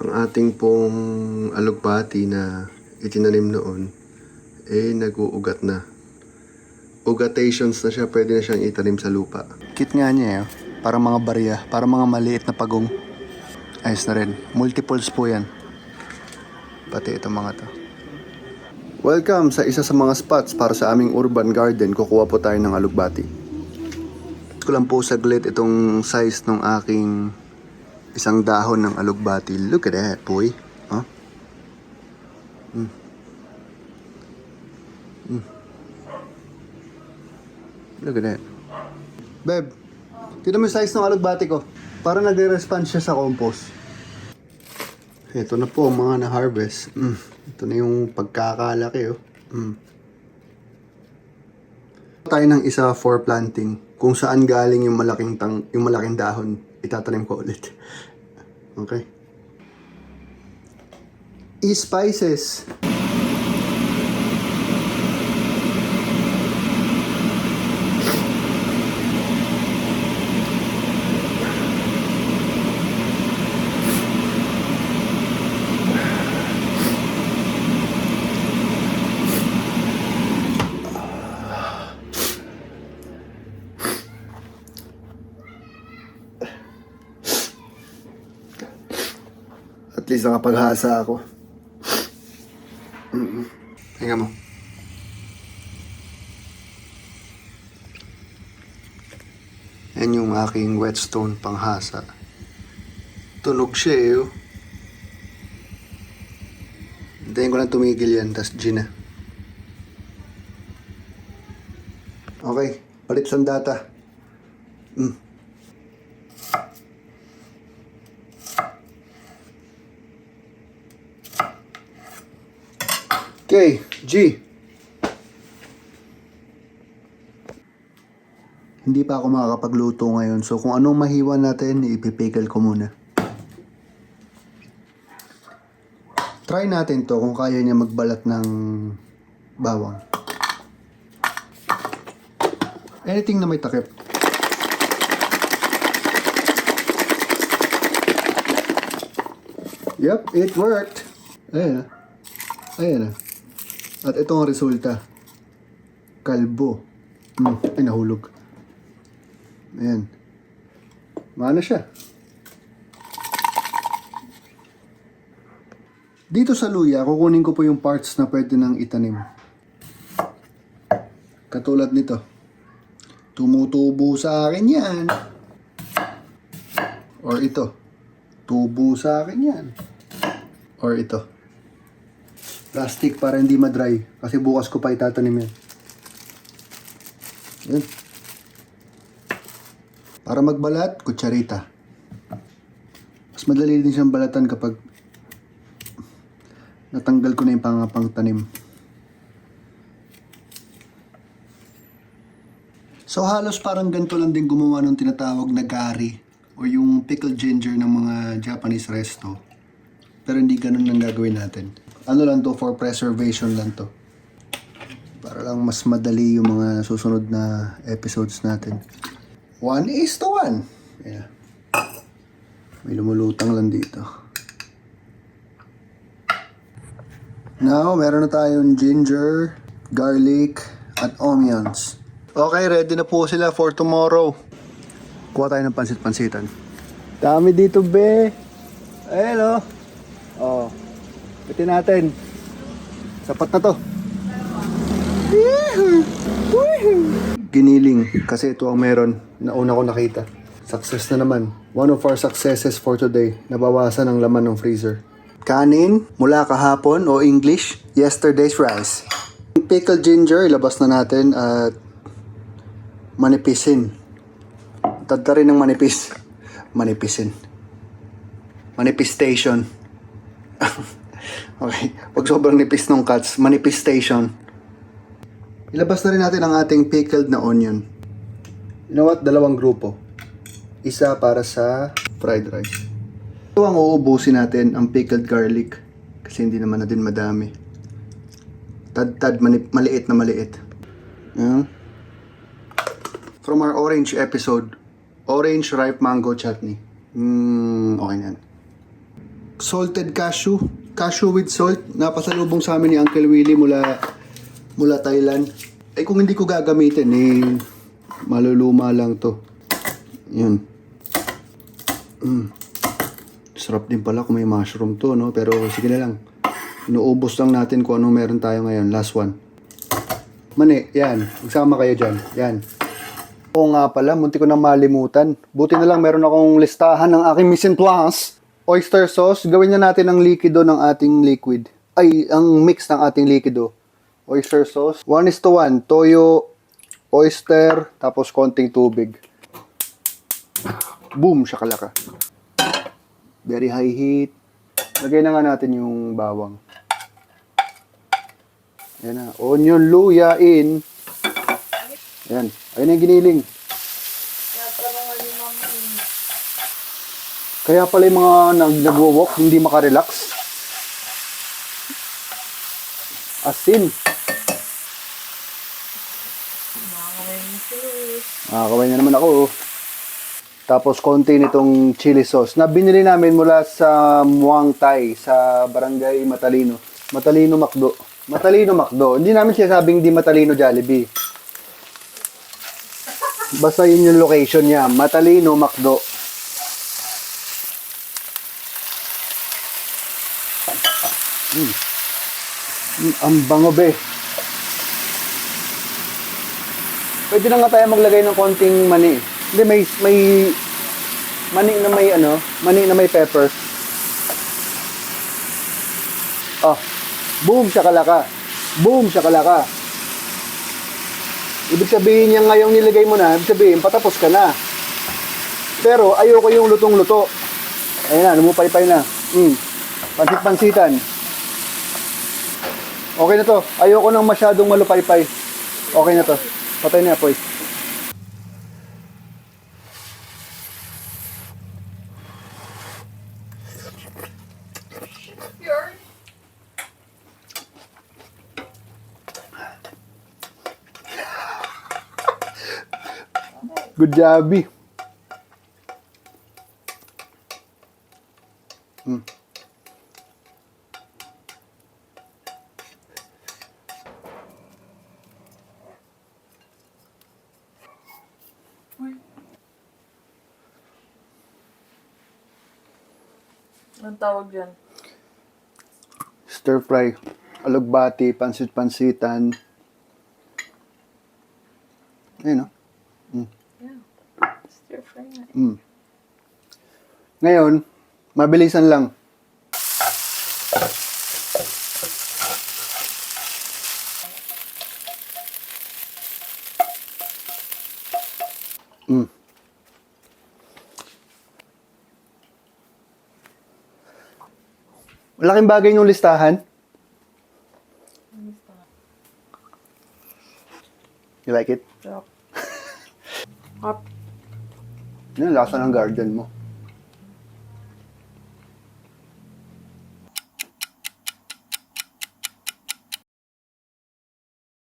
Ang ating pong alugbati na itinanim noon, nag-uugat na. Ugatations na siya, pwede na siyang itanim sa lupa. Kit nga niya, para mga barya, para mga maliit na pagong. Ayos na rin. Multiples po yan. Pati itong mga to. Welcome sa isa sa mga spots para sa aming urban garden. Kukuha po tayo ng alugbati. Ko lang po saglit itong size ng aking isang dahon ng alugbati. Look at that, boy. Huh? Look at that. Beb, tignan mo yung size ng alugbati ko. Para nagre-respond siya sa compost. Ito na po mga na-harvest. Ito na yung pagkakalaki. Tayo ng isa for planting. Kung saan galing yung malaking dahon, itatanim ko ulit. Okay? E-spices. At least nakapaghasa ako. Hinga mo. Yan yung aking whetstone panghasa. Tunog siya eh. Hintayin ko lang tumigil yan, tas G na. Okay, palit sandata. Okay, G. Hindi pa ako makakapagluto ngayon, so kung anong mahiwa natin, ipipickle ko muna. Try natin to kung kaya niya magbalat ng bawang. Anything na may takip. Yep, it worked. Ayan na. Ayan na. At ito ang resulta. Kalbo. Ay, nahulog. Ayan. Maana siya. Dito sa luya, kukunin ko po yung parts na pwede nang itanim. Katulad nito. Tumutubo sa akin yan. Or ito. Tubo sa akin yan. Or ito. Plastic para hindi ma-dry. Kasi bukas ko pa itatanim yan. Yan. Para magbalat, kutsarita. Mas madali din siyang balatan kapag natanggal ko na yung pangapang tanim. So halos parang ganito lang din gumawa ng tinatawag na gari o yung pickled ginger ng mga Japanese resto. Pero hindi ganun lang gagawin natin. Ano lang to, for preservation lang to. Para lang mas madali yung mga susunod na episodes natin. 1:1. Yeah. May lumulutang lang dito. Now, meron na tayong ginger, garlic, at onions. Okay, ready na po sila for tomorrow. Kuha tayo ng pansit-pansitan. Dami dito, be. Ayan, oh. Pitin natin. Sapat na to. Giniling. Kasi ito ang meron. Nauna ko nakita. Success na naman. One of our successes for today. Nabawasan ang laman ng freezer. Kanin mula kahapon o English, yesterday's rice. Pickled ginger, ilabas na natin at manipisin. Tadta rin ng manipis. Manipisin. Manipistation. Okay, pag sobrang nipis ng cuts, manifestation. Ilabas na rin natin ang ating pickled na onion. You know what? Dalawang grupo. Isa para sa fried rice. Ito ang uubusin natin, ang pickled garlic. Kasi hindi naman na din madami. Tad-tad, maliit na maliit. From our orange episode, orange ripe mango chutney. Okay na yan. salted cashew. Cashew with salt. Napasalubong sa amin ni Uncle Willie mula Thailand. Eh kung hindi ko gagamitin, eh maluluma lang to. Yun. Sarap din pala kung may mushroom to, no? Pero sige na lang. Inuubos lang natin kung anong meron tayo ngayon. Last one. Mani, yan. Magsama kayo dyan. Yan. Oo nga pala, munti ko na malimutan. Buti na lang meron akong listahan ng aking mise en place. Oyster sauce. Gawin na natin ang likido ng ating liquid. Ay, ang mix ng ating likido. Oyster sauce. 1:1. Toyo, oyster, tapos konting tubig. Boom! Shakalaka. Very high heat. Lagay na nga natin yung bawang. Ayan na. Onion, luya in. Ayan. Ayun na yung giniling. Kaya pala yung mga nag-walk, hindi makarelax. Asin. Makakaway na naman ako. Tapos konti nitong chili sauce na binili namin mula sa Muang Thai sa Barangay Matalino. Matalino Macdo. Matalino Macdo. Hindi namin sinasabing di Matalino Jollibee. Basta yun yung location niya. Matalino Macdo. Ang bango be. Pwede na nga tayo maglagay ng konting mani. Hindi, may mani na may mani na may pepper. Oh, boom shakalaka. Boom shakalaka. Ibig sabihin niya ngayong nilagay mo na, ibig sabihin patapos ka na. Pero ayoko yung lutong-luto. Ayun na, lumupay-pay na. Pansit-pansitan. Okay na to. Ayoko nang masyadong malupay-pay. Okay na to. Patay na apoy. Good job. Anong tawag dyan? Stir fry. Alugbati, pansit-pansitan. Ayun, no? Yeah. Stir fry nga. Ngayon, mabilisan lang. Malaking bagay ng listahan. You like it? Yup. Hop. Yan, lasa ng garden mo.